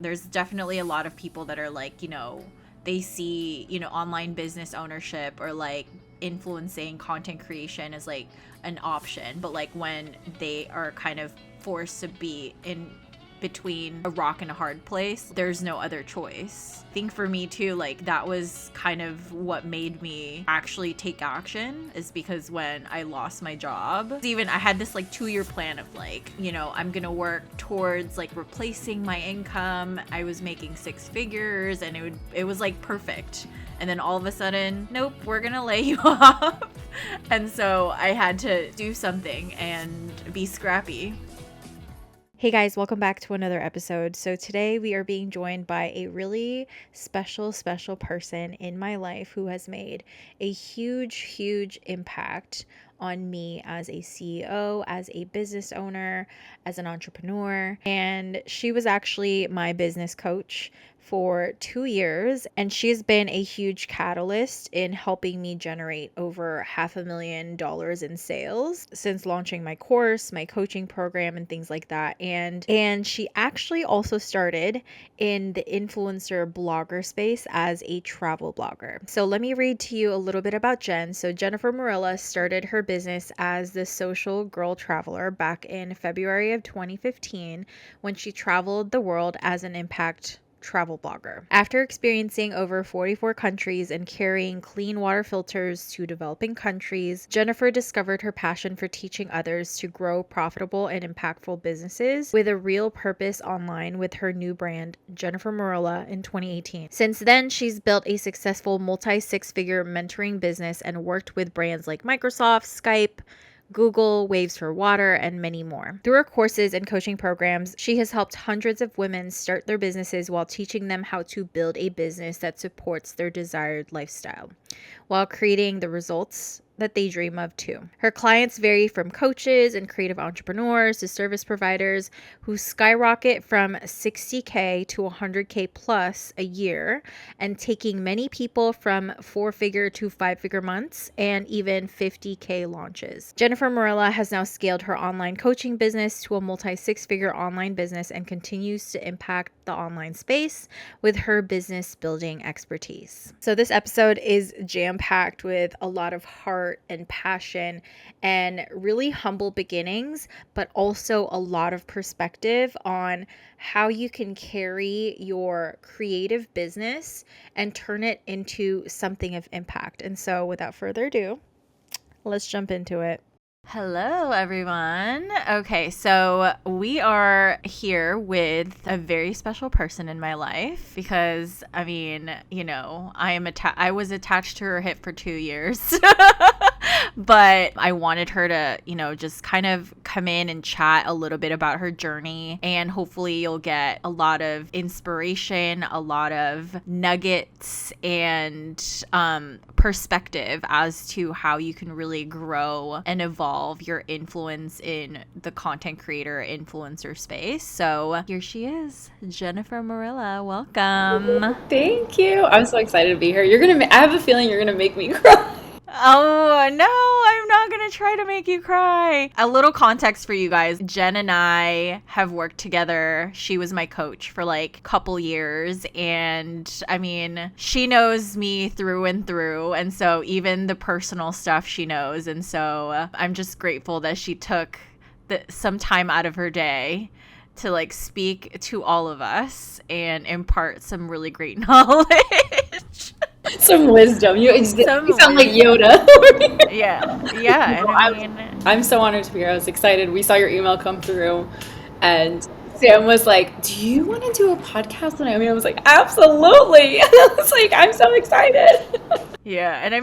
There's definitely a lot of people that are like, they see, online business ownership or like influencing content creation as like an option. But like when they are kind of forced to be in between a rock and a hard place, there's no other choice. I think for me too, like that was kind of what made me actually take action, is because when I lost my job, even I had this like 2-year plan of like, I'm gonna work towards like replacing my income. I was making 6 figures and it was like perfect. And then all of a sudden, nope, we're gonna lay you off. And so I had to do something and be scrappy. Hey guys, welcome back to another episode. So today we are being joined by a really special person in my life who has made a huge impact on me as a CEO, as a business owner, as an entrepreneur. And she was actually my business coach for 2 years, and she's been a huge catalyst in helping me generate over $500,000 in sales since launching my course, my coaching program, and things like that. And she actually also started in the influencer blogger space as a travel blogger. So let me read to you a little bit about Jen. So Jennifer Morilla started her business as the social girl traveler back in February of 2015 when she traveled the world as an impact travel blogger. After experiencing over 44 countries and carrying clean water filters to developing countries, Jennifer discovered her passion for teaching others to grow profitable and impactful businesses with a real purpose online with her new brand, Jennifer Morilla, in 2018. Since then, she's built a successful multi-6-figure mentoring business and worked with brands like Microsoft, Skype, Google, Waves for Water, and many more. Through her courses and coaching programs, she has helped hundreds of women start their businesses while teaching them how to build a business that supports their desired lifestyle, while creating the results that they dream of too. Her clients vary from coaches and creative entrepreneurs to service providers who skyrocket from $60K to $100K plus a year, and taking many people from 4-figure to 5-figure months and even 50K launches. Jennifer Morilla has now scaled her online coaching business to a multi-6-figure online business and continues to impact the online space with her business building expertise. So this episode is jam-packed with a lot of heart and passion and really humble beginnings, but also a lot of perspective on how you can carry your creative business and turn it into something of impact. And so without further ado, let's jump into it. Hello, everyone. Okay, so we are here with a very special person in my life because, I was attached to her hip for 2 years. But I wanted her to, just kind of come in and chat a little bit about her journey. And hopefully you'll get a lot of inspiration, a lot of nuggets, and perspective as to how you can really grow and evolve your influence in the content creator influencer space. So here she is, Jennifer Morilla. Welcome. Thank you. I'm so excited to be here. I have a feeling you're gonna make me cry. Oh, no, I'm not going to try to make you cry. A little context for you guys. Jen and I have worked together. She was my coach for like a couple years. And she knows me through and through. And so even the personal stuff she knows. And so I'm just grateful that she took some time out of her day to like speak to all of us and impart some really great knowledge. Some wisdom. You sound like Yoda. Yeah. And I'm so honored to be here. I was excited. We saw your email come through, and Sam was like, "Do you want to do a podcast?" And I was like, "Absolutely!" I was like, "I'm so excited." Yeah, and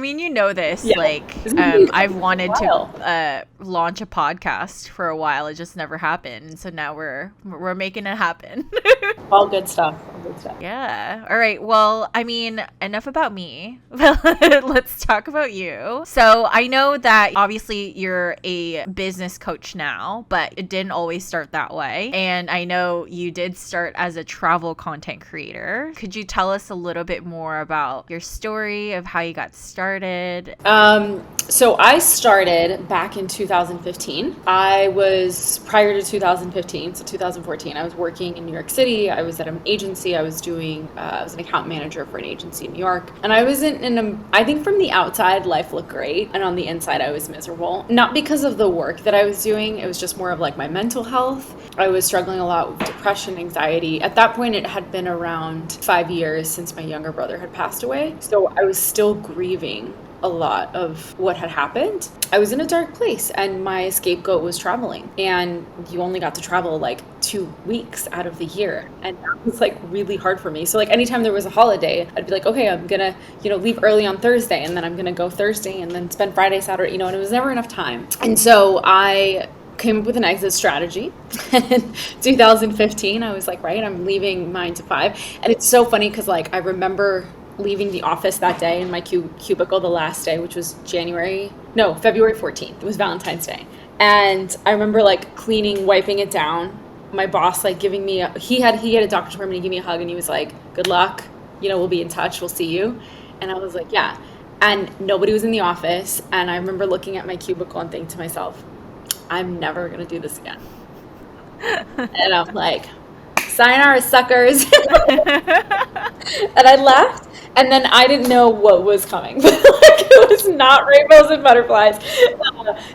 this, Yeah. I've wanted to launch a podcast for a while. It just never happened. So now we're making it happen. All good stuff. Yeah. All right. Well, enough about me. let's talk about you. So I know that obviously you're a business coach now, but it didn't always start that way. And I know you did start as a travel content creator. Could you tell us a little bit more about your story of how you got started? So I started back in 2015. I was prior to 2015, so 2014, I was working in New York City. I was at an agency. I was an account manager for an agency in New York. And I was I think from the outside, life looked great. And on the inside, I was miserable. Not because of the work that I was doing. It was just more of like my mental health. I was struggling a lot with depression, anxiety. At that point, it had been around 5 years since my younger brother had passed away. So I was still grieving a lot of what had happened. I was in a dark place and my scapegoat was traveling, and you only got to travel like 2 weeks out of the year, and that was like really hard for me. So like anytime there was a holiday, I'd be like, okay, I'm gonna leave early on Thursday, and then I'm gonna go Thursday and then spend Friday, Saturday, and it was never enough time. And so I came up with an exit strategy. In 2015, I was like, right, I'm leaving 9 to 5. And it's so funny because like I remember leaving the office that day in my cubicle the last day, which was February 14th. It was Valentine's Day. And I remember like cleaning, wiping it down. My boss like giving me he had a doctor's appointment, he gave me a hug and he was like, good luck, we'll be in touch, we'll see you. And I was like, yeah. And nobody was in the office. And I remember looking at my cubicle and thinking to myself, I'm never gonna do this again. And I'm like, sayonara, suckers. And I left. And then I didn't know what was coming. Like, it was not rainbows and butterflies.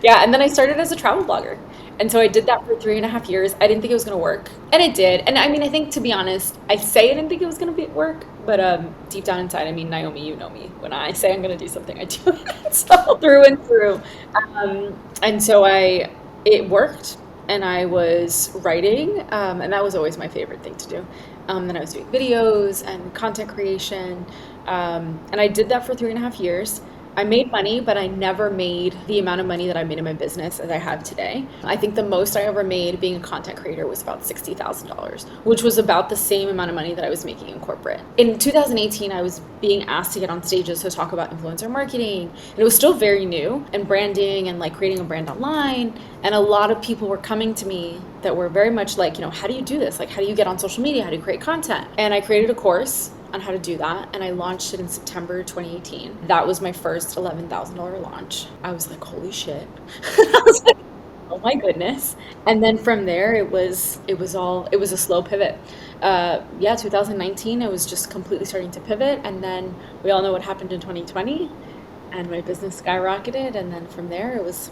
And then I started as a travel blogger. And so I did that for 3.5 years. I didn't think it was going to work. And it did. And I mean, I think, to be honest, I say I didn't think it was going to work. But deep down inside, I mean, Naomi, you know me. When I say I'm going to do something, I do it. So through and through. And so it worked. And I was writing. And that was always my favorite thing to do. Then I was doing videos and content creation. And I did that for 3.5 years. I made money, but I never made the amount of money that I made in my business as I have today. I think the most I ever made being a content creator was about $60,000, which was about the same amount of money that I was making in corporate. In 2018, I was being asked to get on stages to talk about influencer marketing. And it was still very new, and branding and like creating a brand online. And a lot of people were coming to me that were very much like, how do you do this? Like, how do you get on social media? How do you create content? And I created a course on how to do that, and I launched it in September 2018. That was my first $11,000 launch. I was like, holy shit. I was like, oh my goodness. And then from there, it was a slow pivot. 2019, I was just completely starting to pivot, and then we all know what happened in 2020, and my business skyrocketed, and then from there, it was,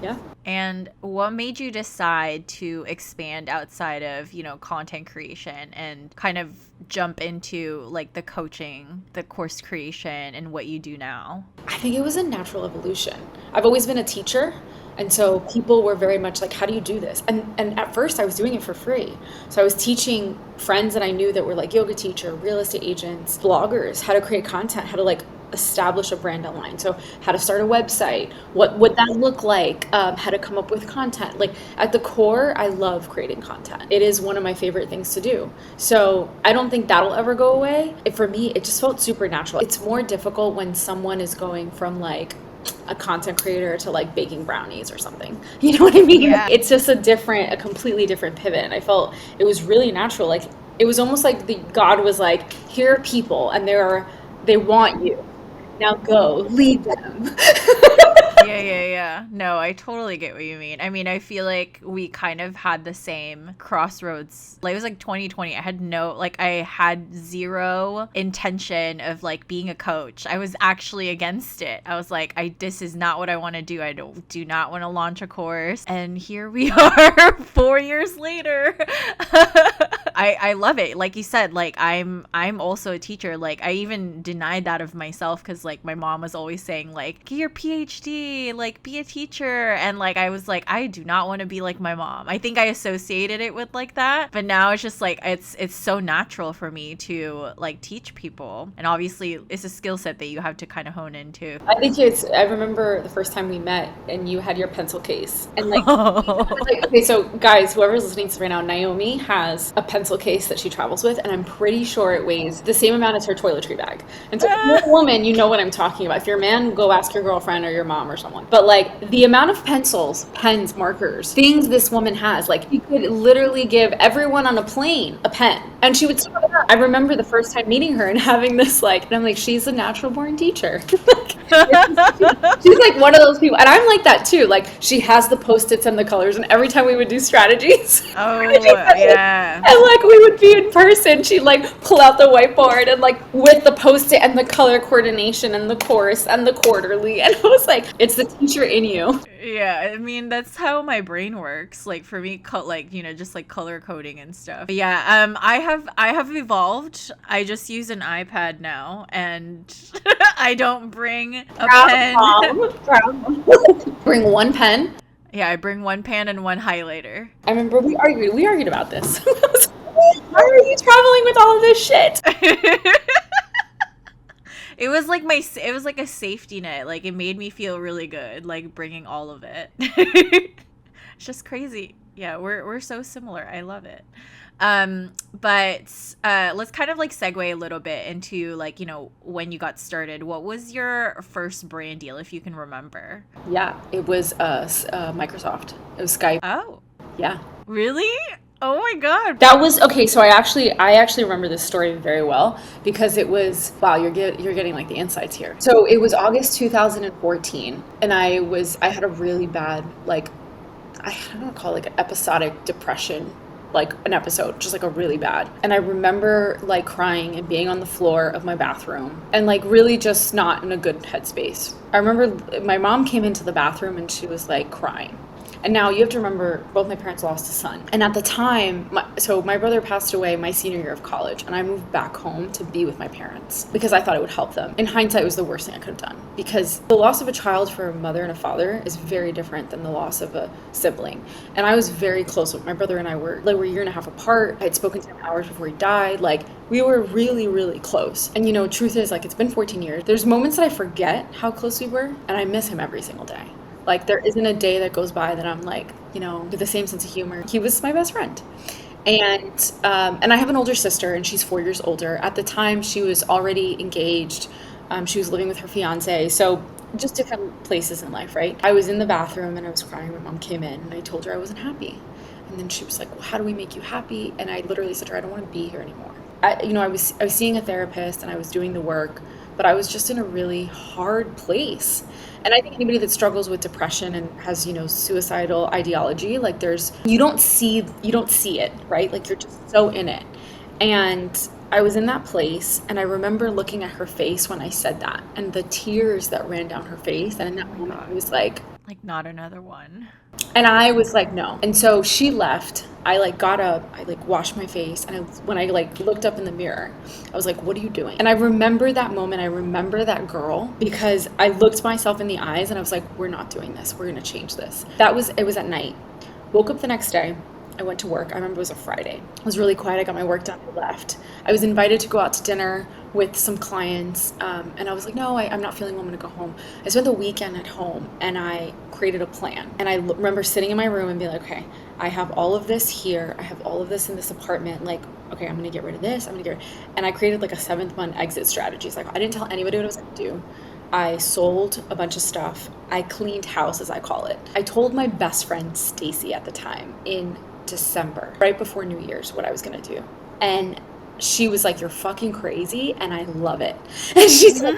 yeah. And what made you decide to expand outside of, content creation and kind of jump into like the coaching, the course creation, and what you do now? I think it was a natural evolution. I've always been a teacher. And so people were very much like, how do you do this? And at first I was doing it for free. So I was teaching friends that I knew that were like yoga teacher, real estate agents, bloggers, how to create content, how to like establish a brand online. So how to start a website, what would that look like, how to come up with content. Like at the core, I love creating content. It is one of my favorite things to do. So I don't think that'll ever go away. For me, it just felt super natural. It's more difficult when someone is going from like a content creator to like baking brownies or something. You know what I mean? Yeah. It's just a completely different pivot. And I felt it was really natural. Like it was almost like God was like, here are people and they want you. Now go, lead them. Yeah. No, I totally get what you mean. I mean, I feel like we kind of had the same crossroads. Like, it was like 2020. I had zero intention of like being a coach. I was actually against it. I was like, this is not what I want to do. I do not want to launch a course. And here we are 4 years later. I love it. Like you said, like I'm also a teacher. Like I even denied that of myself because like my mom was always saying like, get your PhD, like be a teacher. And like I was like, I do not want to be like my mom. I think I associated it with like that. But now it's just like it's so natural for me to like teach people. And obviously it's a skill set that you have to kind of hone into. I think I remember the first time we met and you had your pencil case. And like, I was like, okay, so guys, whoever's listening to this right now, Naomi has a pencil pencil case that she travels with, and I'm pretty sure it weighs the same amount as her toiletry bag. And so if you're a woman, you know what I'm talking about. If you're a man, go ask your girlfriend or your mom or someone. But like the amount of pencils, pens, markers, things this woman has, like you could literally give everyone on a plane a pen and she would still have it up. I remember the first time meeting her and having this like, and I'm like, she's a natural born teacher. She's like one of those people, and I'm like that too. Like she has the post-its and the colors, and every time we would do strategies, Oh, yeah. and like we would be in person, she'd like pull out the whiteboard and like with the post-it and the color coordination and the course and the quarterly, and I was like, it's the teacher in you. Yeah, I mean that's how my brain works. Like for me, like just like color coding and stuff. But yeah, I have evolved. I just use an iPad now, and I don't bring a pen. Bring one pen. Yeah, I bring one pen and one highlighter. I remember we argued about this. Why are you traveling with all of this shit? It was like it was like a safety net. Like it made me feel really good, like bringing all of it. It's just crazy. Yeah, we're so similar. I love it. But let's kind of like segue a little bit into like, when you got started. What was your first brand deal, if you can remember? Yeah, it was Microsoft. It was Skype. Oh, Yeah. really? Oh my God. That was okay. So I actually remember this story very well because it was, wow, you're getting like the insights here. So it was August 2014, and I had a really bad, like, I don't know, call it like an episodic depression, like an episode, just like a really bad. And I remember like crying and being on the floor of my bathroom and like really just not in a good headspace. I remember my mom came into the bathroom and she was like crying. And now you have to remember, both my parents lost a son. And at the time, my brother passed away my senior year of college, and I moved back home to be with my parents because I thought it would help them. In hindsight, it was the worst thing I could have done because the loss of a child for a mother and a father is very different than the loss of a sibling. And I was very close with my brother, and we're a year and a half apart. I had spoken to him hours before he died. Like, we were really, really close. And truth is, like, it's been 14 years. There's moments that I forget how close we were, and I miss him every single day. Like, there isn't a day that goes by that I'm like, with the same sense of humor. He was my best friend. And I have an older sister, and she's 4 years older. At the time, she was already engaged. She was living with her fiance. So just different places in life, right? I was in the bathroom, and I was crying. My mom came in, and I told her I wasn't happy. And then she was like, well, how do we make you happy? And I literally said to her, I don't want to be here anymore. I was seeing a therapist, and I was doing the work, but I was just in a really hard place. And I think anybody that struggles with depression and has, suicidal ideology, like you don't see it, right? Like you're just so in it. And I was in that place, and I remember looking at her face when I said that, and the tears that ran down her face. And in that moment, I was like, not another one. And I was like, no. And so she left. I like got up, I like washed my face, and when I like looked up in the mirror, I was like, what are you doing? And I remember that moment. I remember that girl because I looked myself in the eyes and I was like, we're not doing this. We're going to change this. It was at night. Woke up the next day. I went to work. I remember it was a Friday. It was really quiet. I got my work done. I left. I was invited to go out to dinner with some clients, and I was like, no, I'm not feeling well. I'm going to go home. I spent the weekend at home, and I created a plan. And I remember sitting in my room and being like, okay, I have all of this here. I have all of this in this apartment. Like, okay, I'm going to get rid of this. And I created like a 7th-month exit strategy. It's like, I didn't tell anybody what I was going to do. I sold a bunch of stuff. I cleaned house, as I call it. I told my best friend, Stacy, at the time in December, right before New Year's, what I was going to do. And she was like, you're fucking crazy, and I love it. And she's like,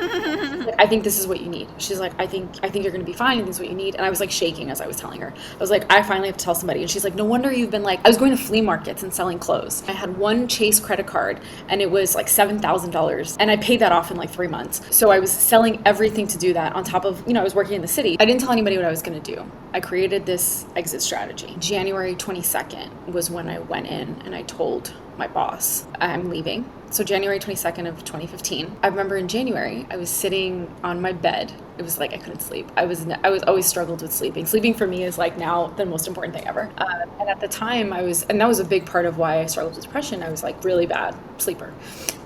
I think this is what you need. She's like, I think you're gonna be fine, and this is what you need. And I was like shaking as I was telling her. I was like, I finally have to tell somebody. And she's like, no wonder you've been like, I was going to flea markets and selling clothes. I had one Chase credit card, and it was like $7,000, and I paid that off in like 3 months. So I was selling everything to do that on top of, I was working in the city. I didn't tell anybody what I was gonna do. I created this exit strategy. January 22nd was when I went in and I told my boss, I'm leaving. So January 22nd of 2015. I remember in January, I was sitting on my bed. It was like I couldn't sleep. I was always struggled with sleeping. Sleeping for me is like now the most important thing ever. And at the time and that was a big part of why I struggled with depression. I was like really bad sleeper.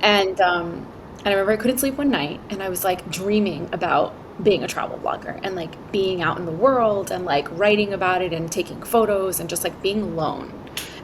And I remember I couldn't sleep one night, and I was like dreaming about being a travel blogger and like being out in the world and like writing about it and taking photos and just like being alone.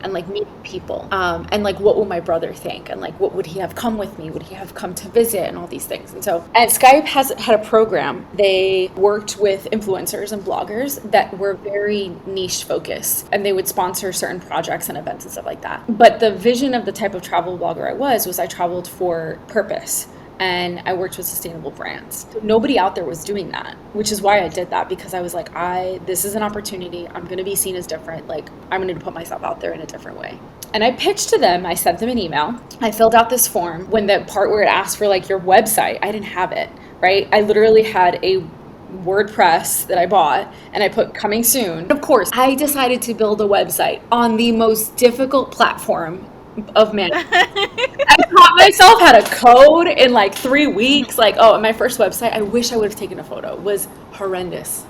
and like meeting people, and like what will my brother think, and like what would he have come with me, would he have come to visit, and all these things. And so, and Skype has had a program. They worked with influencers and bloggers that were very niche focused, and they would sponsor certain projects and events and stuff like that. But the vision of the type of travel blogger I was I traveled for purpose, and I worked with sustainable brands. Nobody out there was doing that, which is why I did that, because I was like, this is an opportunity. I'm going to be seen as different. Like, I'm going to put myself out there in a different way. And I pitched to them. I sent them an email. I filled out this form. When the part where it asked for like your website, I didn't have it, right? I literally had a WordPress that I bought, and I put coming soon. Of course, I decided to build a website on the most difficult platform of man. I taught myself how to code in like 3 weeks. Like, oh, my first website, I wish I would have taken a photo, was horrendous.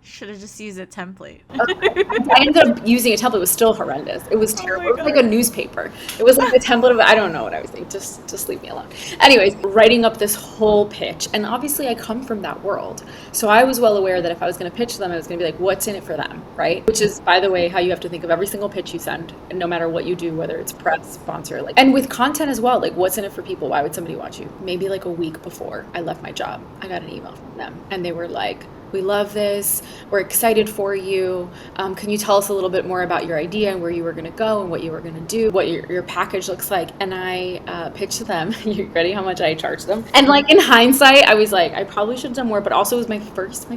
Should have just used a template. I ended up using a template. It was still horrendous. It was terrible. It was like a newspaper. It was like a template of, I don't know what I was thinking. Just leave me alone. Anyways, writing up this whole pitch. And obviously I come from that world. So I was well aware that if I was going to pitch to them, I was going to be like, what's in it for them, right? Which is, by the way, how you have to think of every single pitch you send, and no matter what you do, whether it's press, sponsor, like, and with content as well, like what's in it for people? Why would somebody watch you? Maybe like a week before I left my job, I got an email from them, and they were like, we love this. We're excited for you. Can you tell us a little bit more about your idea and where you were going to go and what you were going to do, what your package looks like? And I pitched to them. You ready how much I charged them? And like in hindsight, I was like, I probably should have done more, but also it was my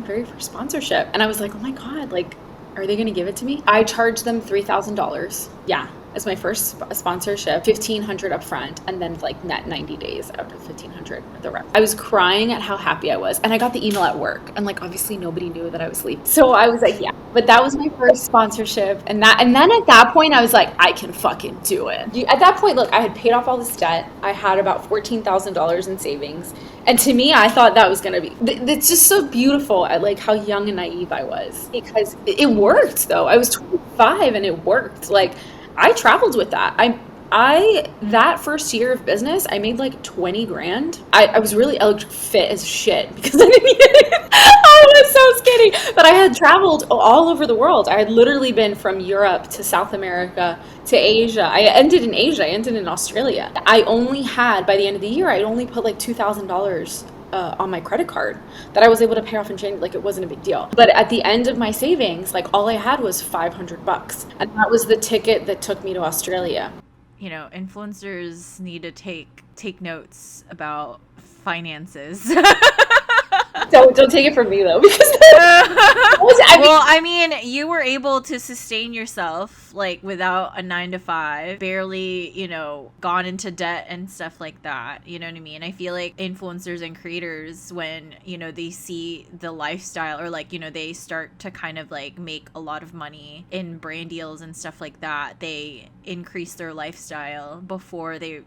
very first sponsorship. And I was like, oh my God, like, are they going to give it to me? I charged them $3,000. Yeah. As my first sponsorship, $1,500 upfront, and then like net 90 days out of $1,500 the rest. I was crying at how happy I was, and I got the email at work, and like obviously nobody knew that I was leaving. So I was like, yeah. But that was my first sponsorship, and then at that point I was like, I can fucking do it. At that point, look, I had paid off all this debt. I had about $14,000 in savings, and to me, I thought that was gonna be. It's just so beautiful at like how young and naive I was, because it worked though. I was 25 and it worked. Like, I traveled with that. I that first year of business, I made like 20 grand. I was really fit as shit because I didn't eat it. I was so skinny. But I had traveled all over the world. I had literally been from Europe to South America to Asia. I ended in Asia. I ended in Australia. I only had, by the end of the year, I'd only put like $2,000 on my credit card that I was able to pay off in January. Like, it wasn't a big deal. But at the end of my savings, like all I had was $500, and that was the ticket that took me to Australia. You know, influencers need to take notes about finances. Don't take it from me though, because I mean, you were able to sustain yourself like without a 9 to 5, barely, you know, gone into debt and stuff like that. You know what I mean? I feel like influencers and creators, when, you know, they see the lifestyle, or like, you know, they start to kind of like make a lot of money in brand deals and stuff like that, they increase their lifestyle before they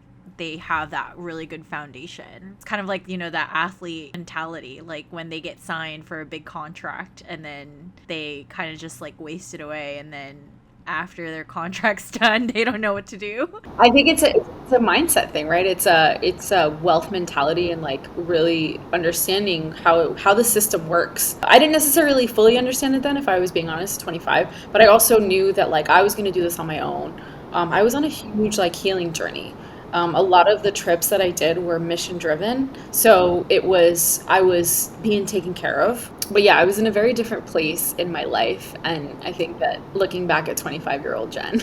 have that really good foundation. It's kind of like, you know, that athlete mentality, like when they get signed for a big contract and then they kind of just like waste it away, and then after their contract's done, they don't know what to do. I think it's a mindset thing, right? It's a wealth mentality, and like really understanding how the system works. I didn't necessarily fully understand it then, if I was being honest, 25, but I also knew that like I was going to do this on my own. I was on a huge like healing journey. A lot of the trips that I did were mission driven. So I was being taken care of. But yeah, I was in a very different place in my life. And I think that looking back at 25-year-old Jen.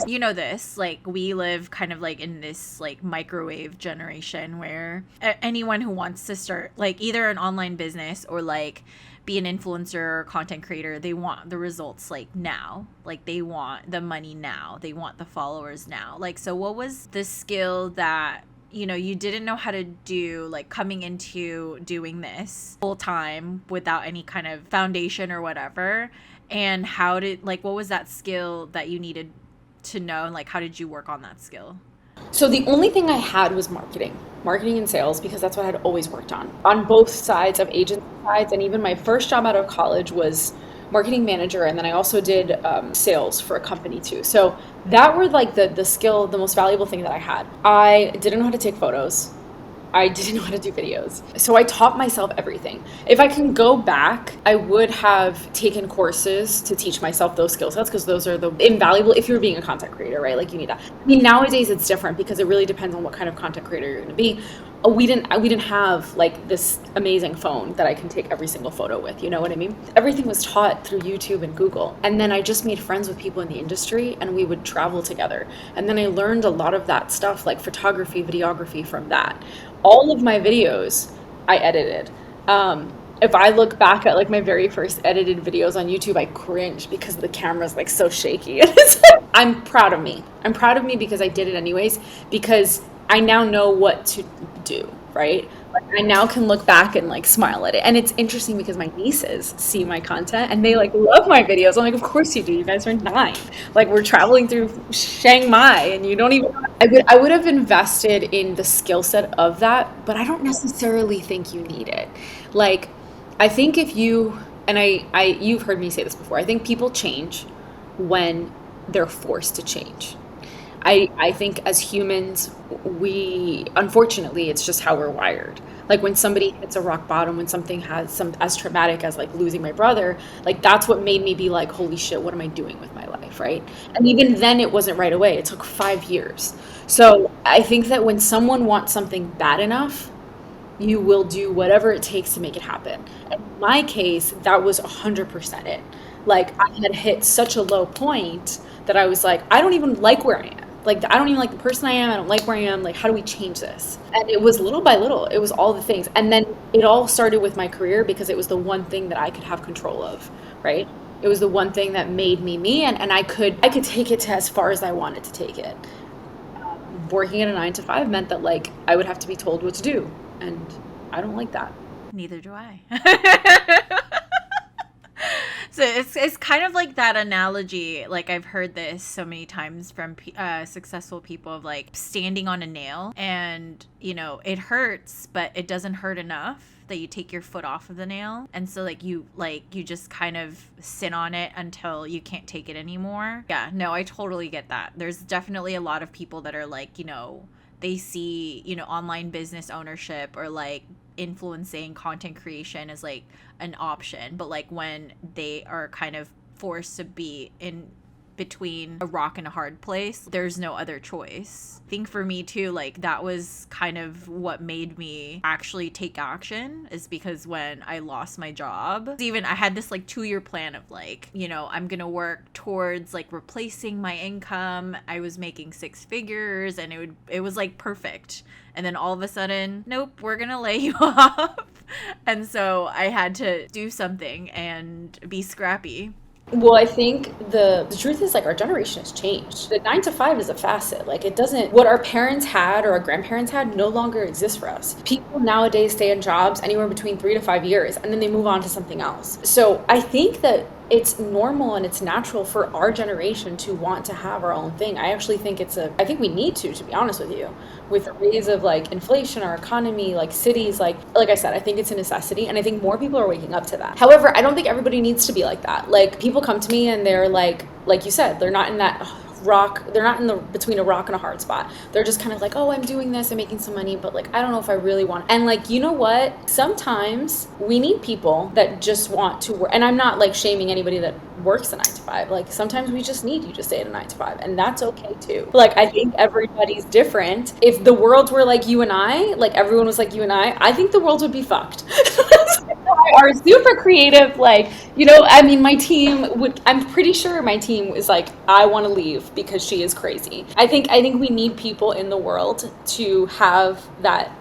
You know this, like we live kind of like in this like microwave generation where anyone who wants to start like either an online business or like be an influencer or content creator, they want the results like now. Like they want the money now. They want the followers now. Like, so what was the skill that, you know, you didn't know how to do, like coming into doing this full time without any kind of foundation or whatever? And what was that skill that you needed to know? And like, how did you work on that skill? So the only thing I had was marketing and sales, because that's what I had always worked on both sides of agency sides. And even my first job out of college was marketing manager. And then I also did sales for a company too. So that were like the skill, the most valuable thing that I had. I didn't know how to take photos. I didn't know how to do videos. So I taught myself everything. If I can go back, I would have taken courses to teach myself those skill sets, because those are the invaluable if you're being a content creator, right? Like you need that. I mean, nowadays it's different because it really depends on what kind of content creator you're going to be. We didn't have like this amazing phone that I can take every single photo with, you know what I mean? Everything was taught through YouTube and Google. And then I just made friends with people in the industry and we would travel together. And then I learned a lot of that stuff like photography, videography from that. All of my videos I edited. If I look back at like my very first edited videos on YouTube, I cringe because the camera's like so shaky. I'm proud of me. I'm proud of me because I did it anyways, because I now know what to do, right? Like I now can look back and like smile at it. And it's interesting because my nieces see my content and they like love my videos. I'm like, of course you do. You guys are 9. Like we're traveling through Chiang Mai and you don't even I would have invested in the skill set of that, but I don't necessarily think you need it. Like I think if you and I you've heard me say this before. I think people change when they're forced to change. I think as humans, we unfortunately, it's just how we're wired. Like when somebody hits a rock bottom, when something has some as traumatic as like losing my brother, like that's what made me be like, holy shit, what am I doing with my life, right? And even then, it wasn't right away. It took 5 years. So I think that when someone wants something bad enough, you will do whatever it takes to make it happen. In my case, that was 100% it. Like I had hit such a low point that I was like, I don't even like where I am. Like I don't even like the person I am. I don't like where I am. Like how do we change this? And it was little by little. It was all the things. And then it all started with my career because it was the one thing that I could have control of, right? It was the one thing that made me me, and I could take it to as far as I wanted to take it. Working at a 9 to 5 meant that like I would have to be told what to do, and I don't like that. Neither do I. So it's kind of like that analogy. Like I've heard this so many times from successful people of like standing on a nail, and it hurts, but it doesn't hurt enough that you take your foot off of the nail, and so you just kind of sit on it until you can't take it anymore. Yeah, no, I totally get that. There's definitely a lot of people that are like, they see, online business ownership or like influencing content creation as like an option, but like when they are kind of forced to be in between a rock and a hard place, there's no other choice. I think for me too, like that was kind of what made me actually take action, is because when I lost my job, even I had this like 2-year plan of like, I'm gonna work towards like replacing my income. I was making 6 figures and it was like perfect. And then all of a sudden, nope, we're gonna lay you off. And so I had to do something and be scrappy. Well, I think the truth is like our generation has changed. The 9 to 5 is a facet. Like it doesn't, what our parents had or our grandparents had no longer exists for us. People nowadays stay in jobs anywhere between 3 to 5 years and then they move on to something else. So I think that it's normal and it's natural for our generation to want to have our own thing. I actually think I think we need to be honest with you. With the rise of like inflation, our economy, like cities, like I said, I think it's a necessity, and I think more people are waking up to that. However, I don't think everybody needs to be like that. Like people come to me and they're like you said, they're not in that rock, they're not in the between a rock and a hard spot. They're just kind of like, oh, I'm doing this, I'm making some money, but like I don't know if I really want. And like, you know what? Sometimes we need people that just want to work. And I'm not like shaming anybody that works a 9 to 5. Like sometimes we just need you to stay at a 9 to 5, and that's okay too. Like I think everybody's different. If the world were like you and I, like everyone was like you and I think the world would be fucked. Are super creative, like I mean my team would, I'm pretty sure my team is like, I want to leave because she is crazy. I think we need people in the world to have that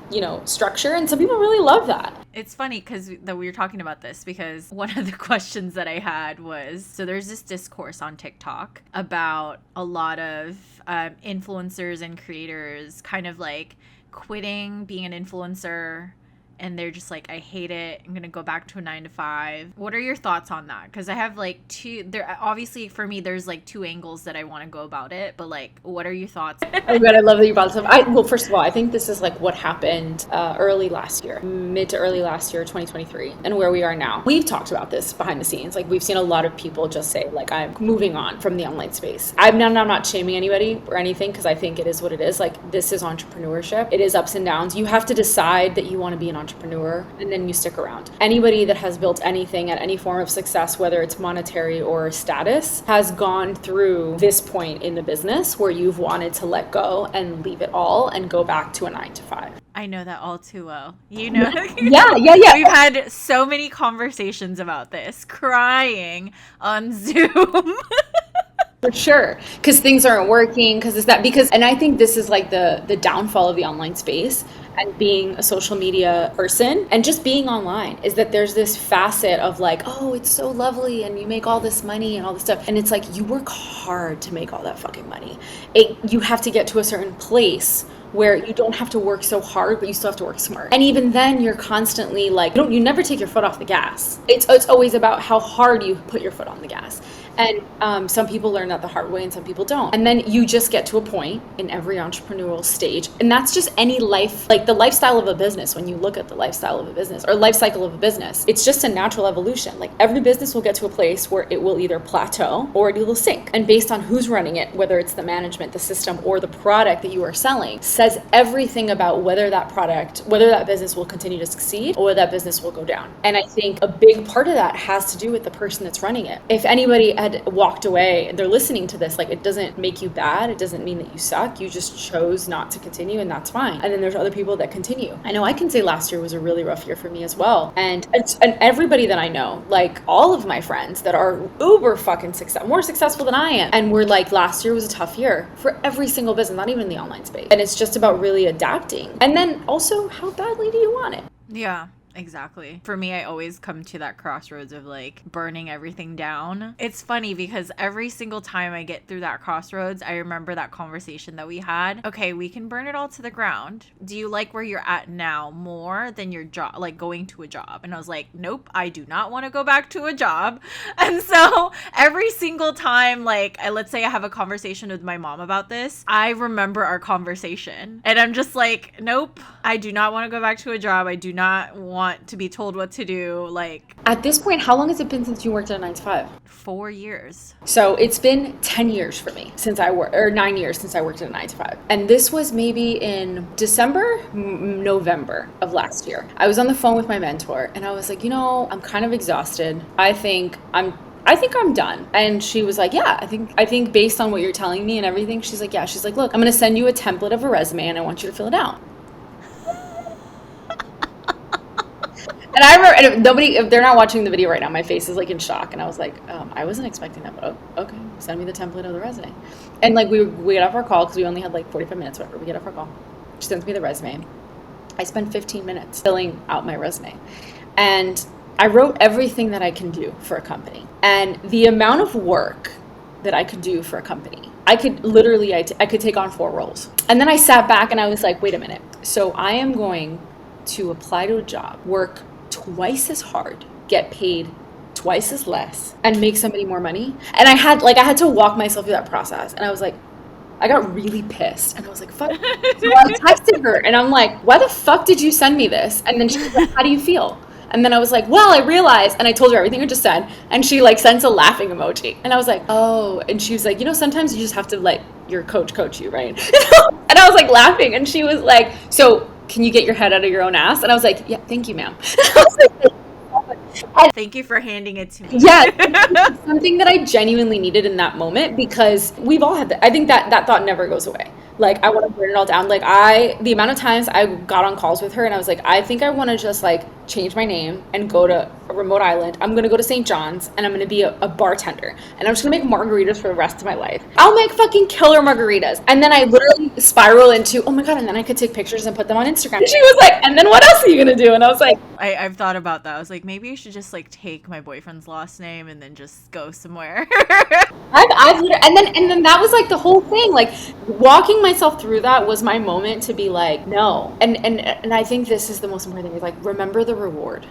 structure, and some people really love that. It's funny because that we were talking about this, because one of the questions that I had was, so there's this discourse on TikTok about a lot of influencers and creators kind of like quitting being an influencer and they're just like, I hate it, I'm gonna go back to a 9 to 5. What are your thoughts on that? Because I have like two, there obviously for me there's like two angles that I want to go about it, but like, what are your thoughts? Oh god, I love that you brought this up. Well, first of all, I think this is like what happened early last year, mid to early last year, 2023, and where we are now. We've talked about this behind the scenes. Like, we've seen a lot of people just say, like, I'm moving on from the online space. I'm not shaming anybody or anything, because I think it is what it is. Like, this is entrepreneurship. It is ups and downs. You have to decide that you want to be an entrepreneur, and then you stick around. Anybody that has built anything at any form of success, whether it's monetary or status, has gone through this point in the business where you've wanted to let go and leave it all and go back to a 9 to 5. I know that all too well. You know? Yeah. We've had so many conversations about this, crying on Zoom. For sure, because things aren't working, and I think this is like the downfall of the online space and being a social media person and just being online, is that there's this facet of like, oh, it's so lovely and you make all this money and all this stuff, and it's like, you work hard to make all that fucking money. You have to get to a certain place where you don't have to work so hard, but you still have to work smart. And even then, you're constantly like, you never take your foot off the gas. It's always about how hard you put your foot on the gas. And some people learn that the hard way and some people don't. And then you just get to a point in every entrepreneurial stage, and that's just any life, like the lifestyle of a business. When you look at the lifestyle of a business or life cycle of a business, it's just a natural evolution. Like, every business will get to a place where it will either plateau or it will sink. And based on who's running it, whether it's the management, the system, or the product that you are selling, says everything about whether that business will continue to succeed or whether that business will go down. And I think a big part of that has to do with the person that's running it. If anybody had walked away and they're listening to this, like, it doesn't make you bad. It doesn't mean that you suck. You just chose not to continue, and that's fine. And then there's other people that continue. I know I can say last year was a really rough year for me as well. And everybody that I know, like all of my friends that are uber fucking more successful than I am, and we're like, last year was a tough year for every single business, not even in the online space. And it's just about really adapting. And then also, how badly do you want it? Yeah. Exactly. For me, I always come to that crossroads of like burning everything down. It's funny because every single time I get through that crossroads, I remember that conversation that we had. Okay, we can burn it all to the ground. Do you like where you're at now more than your job, like going to a job? And I was like, nope, I do not want to go back to a job. And so every single time, like, let's say I have a conversation with my mom about this, I remember our conversation and I'm just like, nope, I do not want to go back to a job. I do not want to be told what to do. Like, at this point, how long has it been since you worked at a 9 to 5? 4 years. So it's been 10 years for me since or 9 years since I worked at a 9 to 5. And this was maybe in November of last year. I was on the phone with my mentor and I was like, I'm kind of exhausted. I think I'm done. And she was like, yeah, I think based on what you're telling me and everything, she's like, yeah. She's like, look, I'm going to send you a template of a resume and I want you to fill it out. And I remember, if they're not watching the video right now, my face is like in shock. And I was like, I wasn't expecting that, but okay, send me the template of the resume. And like, we get off our call because we only had like 45 minutes, whatever. We get off our call. She sends me the resume. I spent 15 minutes filling out my resume. And I wrote everything that I can do for a company. And the amount of work that I could do for a company, I could literally, I could take on 4 roles. And then I sat back and I was like, wait a minute. So I am going to apply to a job, work twice as hard, get paid twice as less, and make somebody more money. And I had to walk myself through that process. And I was like, I got really pissed. And I was like, fuck. So I texted her and I'm like, why the fuck did you send me this? And then she was like, how do you feel? And then I was like, well, I realized, and I told her everything I just said. And she like sends a laughing emoji. And I was like, oh. And she was like, sometimes you just have to let your coach you, right? And I was like laughing. And she was like, so can you get your head out of your own ass? And I was like, yeah, thank you, ma'am. Thank you for handing it to me. Yeah, something that I genuinely needed in that moment, because we've all had that. I think that thought never goes away. Like, I want to burn it all down. Like, the amount of times I got on calls with her and I was like, I think I want to just like change my name and go to a remote island. I'm going to go to St. John's and I'm going to be a bartender. And I'm just going to make margaritas for the rest of my life. I'll make fucking killer margaritas. And then I literally spiral into, oh my God, and then I could take pictures and put them on Instagram. And she was like, and then what else are you going to do? And I was like, I've thought about that. I was like, maybe I should just like take my boyfriend's last name and then just go somewhere. and then that was like the whole thing. Like walking myself through that was my moment to be like, no. And I think this is the most important thing is like, remember the reward.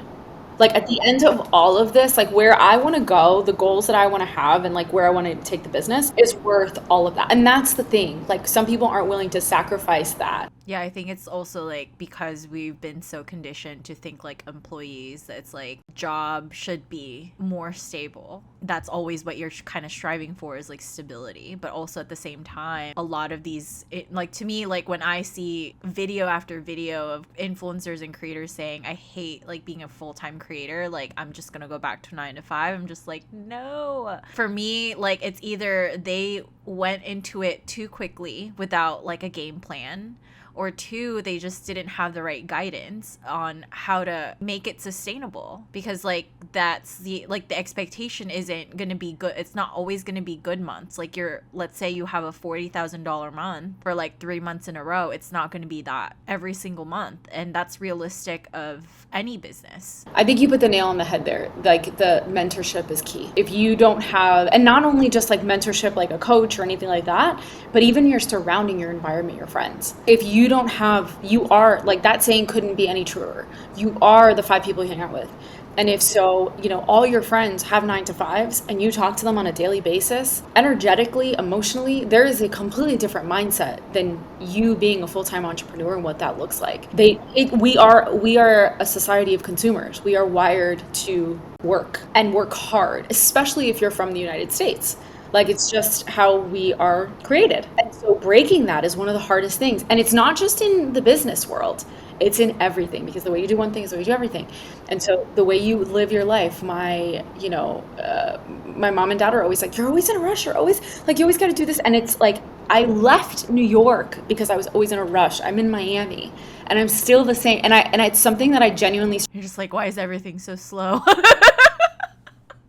Like at the end of all of this, like where I want to go, the goals that I want to have and like where I want to take the business is worth all of that. And that's the thing. Like some people aren't willing to sacrifice that. Yeah, I think it's also like because we've been so conditioned to think like employees, that it's like job should be more stable. That's always what you're kind of striving for is like stability. But also at the same time, a lot of these, like to me, like when I see video after video of influencers and creators saying, I hate like being a full-time creator, like I'm just gonna go back to 9 to 5. I'm just like, no. For me, like it's either they went into it too quickly without like a game plan, or two, they just didn't have the right guidance on how to make it sustainable, because like that's the expectation isn't going to be good. It's not always going to be good months. Like let's say you have a $40,000 month for like 3 months in a row. It's not going to be that every single month. And that's realistic of any business. I think you put the nail on the head there. Like the mentorship is key. If you don't have, and not only just like mentorship, like a coach or anything like that, but even your surrounding, your environment, your friends. If you don't have, you are, like that saying couldn't be any truer. You are the 5 people you hang out with. And if so, you know, all your friends have 9 to 5s and you talk to them on a daily basis, energetically, emotionally, there is a completely different mindset than you being a full-time entrepreneur and what that looks like. We are a society of consumers. We are wired to work and work hard, especially if you're from the United States. Like it's just how we are created. And so breaking that is one of the hardest things. And it's not just in the business world. It's in everything, because the way you do one thing is the way you do everything. And so the way you live your life, my mom and dad are always like, you're always in a rush. You're always like, you always got to do this. And it's like, I left New York because I was always in a rush. I'm in Miami and I'm still the same. And it's something that I genuinely. You're just like, why is everything so slow?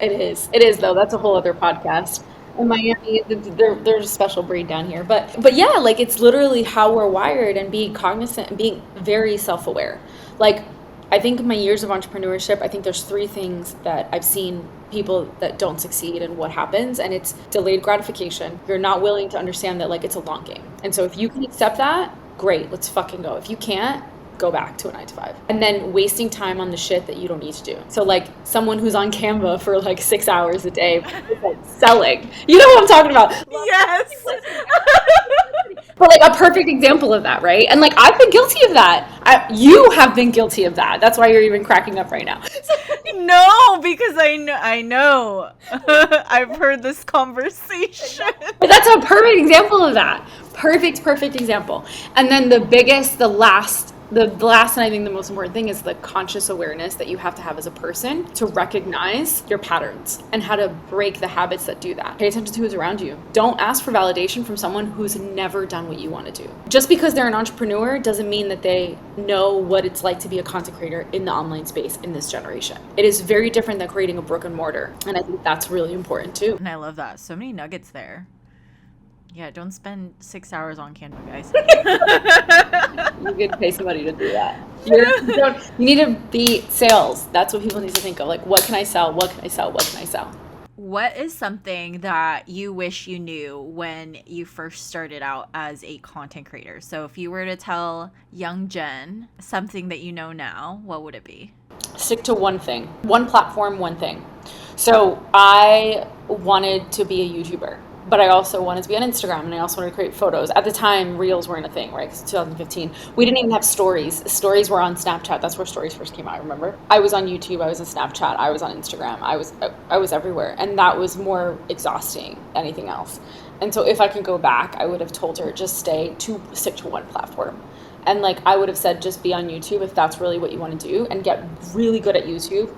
It is though. That's a whole other podcast. In Miami, there's a special breed down here. But yeah, like it's literally how we're wired, and being cognizant and being very self-aware. Like I think in my years of entrepreneurship, I think there's 3 things that I've seen people that don't succeed and what happens. And it's delayed gratification. You're not willing to understand that like it's a long game. And so if you can accept that, great, let's fucking go. If you can't, go back to a 9 to 5. And then wasting time on the shit that you don't need to do. So like someone who's on Canva for like 6 hours a day, like selling. You know what I'm talking about? Yes. But like a perfect example of that, right? And like I've been guilty of that. You have been guilty of that. That's why you're even cracking up right now. No, because I know. I've heard this conversation. But that's a perfect example of that. Perfect example. And then the last and I think the most important thing is the conscious awareness that you have to have as a person to recognize your patterns and how to break the habits that do that. Pay attention to who's around you. Don't ask for validation from someone who's never done what you want to do. Just because they're an entrepreneur doesn't mean that they know what it's like to be a content creator in the online space in this generation. It is very different than creating a brick and mortar. And I think that's really important too. And I love that. So many nuggets there. Yeah, don't spend 6 hours on Canva, guys. You could pay somebody to do that. You need to be sales. That's what people need to think of. Like, what can I sell? What can I sell? What can I sell? What is something that you wish you knew when you first started out as a content creator? So if you were to tell young Jen something that you know now, what would it be? Stick to one thing. One platform, one thing. So I wanted to be a YouTuber. But I also wanted to be on Instagram, and I also wanted to create photos. At the time, Reels weren't a thing, right? Because it's 2015. We didn't even have stories. Stories were on Snapchat. That's where stories first came out, remember? I was on YouTube. I was on Snapchat. I was on Instagram. I was everywhere. And that was more exhausting than anything else. And so if I could go back, I would have told her, just stick to one platform. And like I would have said, just be on YouTube if that's really what you want to do, and get really good at YouTube.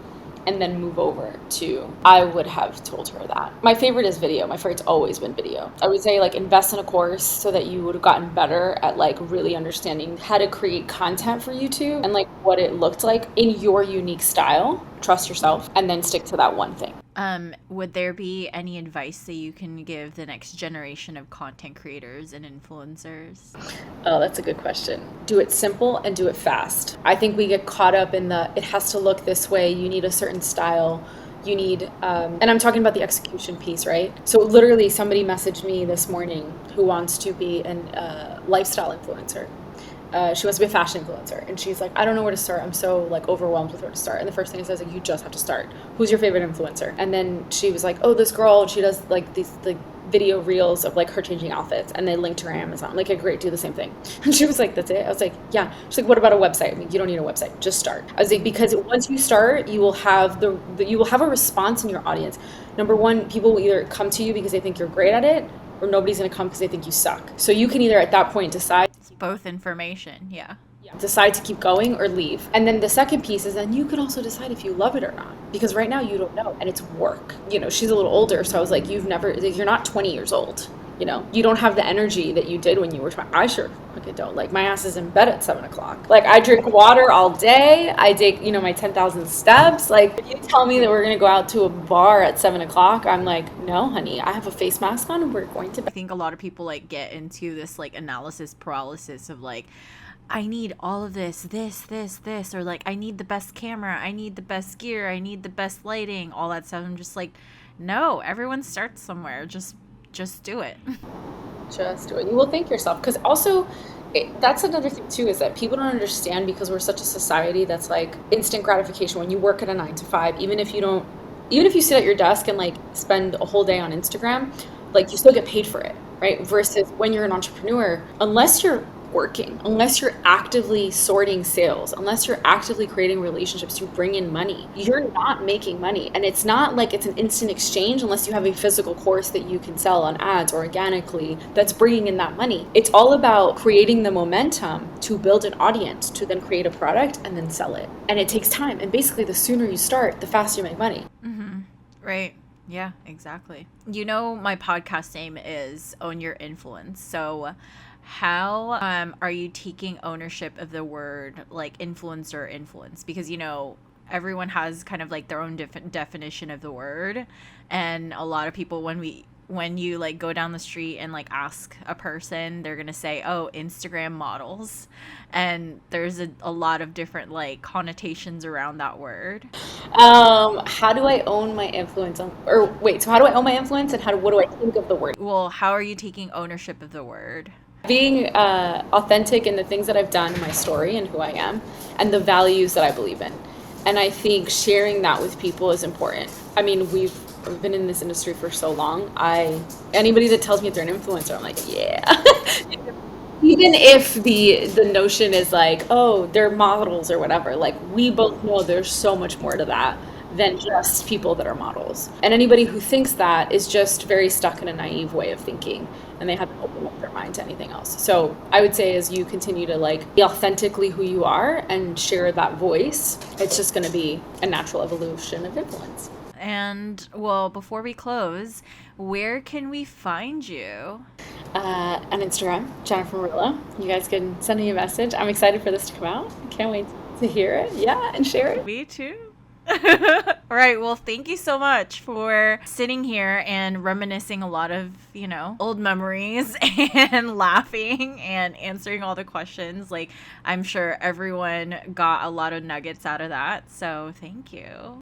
and then move over to, I would have told her that. My favorite is video. My favorite's always been video. I would say like invest in a course so that you would have gotten better at like really understanding how to create content for YouTube and like what it looked like in your unique style. Trust yourself and then stick to that one thing. Would there be any advice that you can give the next generation of content creators and influencers? Oh, that's a good question. Do it simple and do it fast. I think we get caught up in the, it has to look this way, you need a certain style, you need, and I'm talking about the execution piece, right? So literally somebody messaged me this morning who wants to be a lifestyle influencer. She wants to be a fashion influencer, and she's like, I don't know where to start. I'm so like overwhelmed with where to start. And the first thing I said is like, you just have to start. Who's your favorite influencer? And then she was like, oh, this girl, she does like these like video reels of like her changing outfits, and they linked to her Amazon. I'm like, okay, great, do the same thing. And she was like, that's it? I was like, yeah. She's like, what about a website? I mean, you don't need a website, just start. I was like, because once you start, you will have you will have a response in your audience. Number one, people will either come to you because they think you're great at it, or nobody's going to come because they think you suck. So you can either at that point decide. Both information, yeah. Decide to keep going or leave. And then the second piece is then you can also decide if you love it or not. Because right now you don't know, and it's work. You know, she's a little older, so I was like, you're not 20 years old. You know, you don't have the energy that you did when you were 20. I sure fucking don't. Like, my ass is in bed at 7 o'clock. Like, I drink water all day. I take, you know, my 10,000 steps. Like, if you tell me that we're going to go out to a bar at 7 o'clock, I'm like, no, honey, I have a face mask on and we're going to bed. I think a lot of people, like, get into this, like, analysis paralysis of, like, I need all of this, or like, I need the best camera, I need the best gear, I need the best lighting, all that stuff. I'm just like, no, everyone starts somewhere. Just do it. Just do it. You will thank yourself. Because also, that's another thing too, is that people don't understand, because we're such a society that's like instant gratification. When you work at a 9 to 5, even if you sit at your desk and like spend a whole day on Instagram, like you still get paid for it, right? Versus when you're an entrepreneur, unless you're working, unless you're actively sorting sales, unless you're actively creating relationships to bring in money, you're not making money. And it's not like it's an instant exchange unless you have a physical course that you can sell on ads organically that's bringing in that money. It's all about creating the momentum to build an audience, to then create a product and then sell it. And it takes time. And basically, the sooner you start, the faster you make money. Mm-hmm. Right. Yeah, exactly. You know, my podcast name is Own Your Influence. So how are you taking ownership of the word like influencer influence? Because, you know, everyone has kind of like their own definition of the word. And a lot of people, when you like go down the street and like ask a person, they're going to say, oh, Instagram models. And there's a lot of different like connotations around that word. How do I own my influence? So how do I own my influence, and what do I think of the word? Well, how are you taking ownership of the word? Being authentic in the things that I've done in my story and who I am and the values that I believe in. And I think sharing that with people is important. I mean, we've been in this industry for so long. Anybody that tells me they're an influencer, I'm like, yeah. Even if the notion is like, oh, they're models or whatever, like we both know there's so much more to that than just people that are models. And anybody who thinks that is just very stuck in a naive way of thinking, and they haven't opened up their mind to anything else. So I would say as you continue to like be authentically who you are and share that voice, it's just going to be a natural evolution of influence. And well, before we close, where can we find you? On Instagram, Jen Morilla. You guys can send me a message. I'm excited for this to come out. I can't wait to hear it. Yeah, and share it. Me too. All right. Well, thank you so much for sitting here and reminiscing a lot of, you know, old memories and laughing and answering all the questions. Like, I'm sure everyone got a lot of nuggets out of that. So thank you.